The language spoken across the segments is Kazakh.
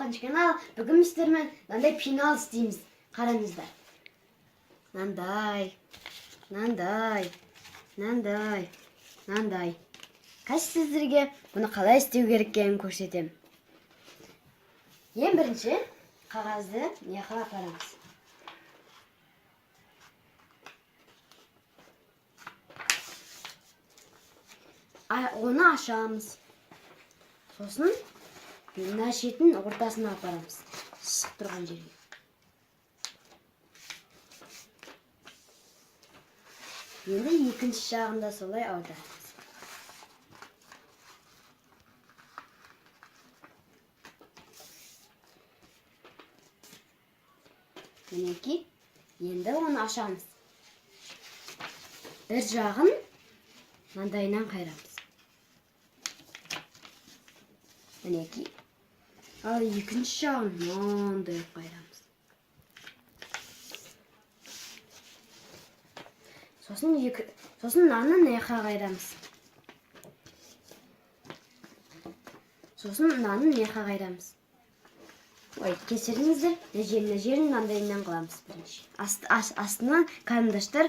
қанша канал. Бүгін сіздермен мынандай пенал істейміз. Қараңыздар. Мынандай. Қазір сіздерге бұны қалай істеу керек екенін көрсетемін. Ең бірінші қағазды неға апарамыз. Оны ашамыз. Сосын мына шетін ортасына апарамыз. Шық тұрған жерге. Енді екінші жағында солай аударамыз. Мінеки, енді оны ашамыз. Бір жағын маңдайынан қайрамыз. Мінеки, ал екінші жағын маңдай қайрамыз. Сосын мынаны неқа қайрамыз. Ой, кесіріңіздер, жерін маңдайынан қыламыз бірінші. Астынан қарындаштар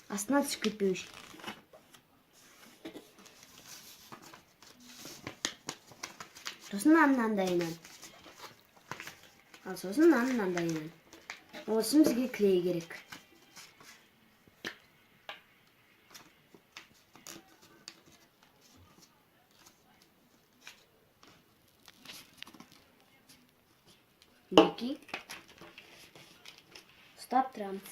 астынан түсіп кетпеу үшін. Сосын маңдайынан. Ал сосын маңдайынан. Осы бізге клей керек. Мінеки, ұстап тұрамыз.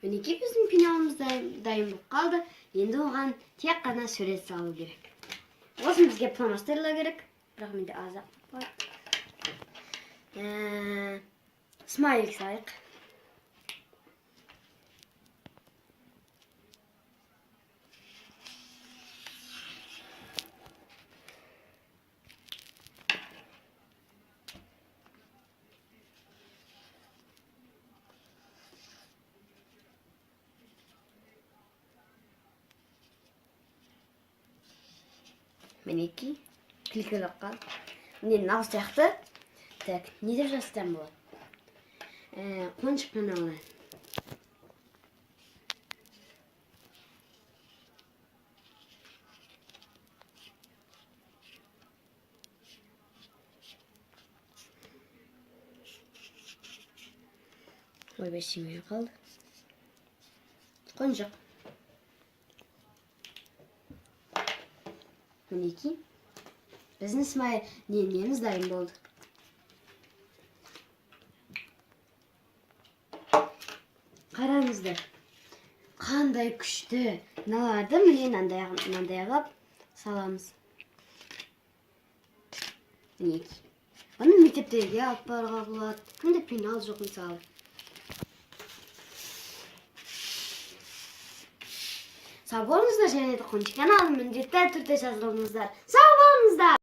Мінеки, біздің пеналымыз дайын болып қалды. Енді оған тек қана сурет салу керек. Осын бізге фломастерлер керек. Бірақ менде азақ бар. Смайлик салайық. Мінеки, кликілік қал. Міне нау сияқты. Так, не деп жазсам болады? Қоншықпен алайын. Ой, бәсемей қалды. Қоншық. Мінеки, біздің неміз дайын болды. Қараңыздар, қандай күшті. Мыналарды міне мынандай алып саламыз. Мінеки, бұны мектептерге алып баруға болады. Кімде пенал жоқ мысалы. Сау болыңыздар, және де қоншық каналын міндетті түрде жазылыңыздар. Сау болыңыздар!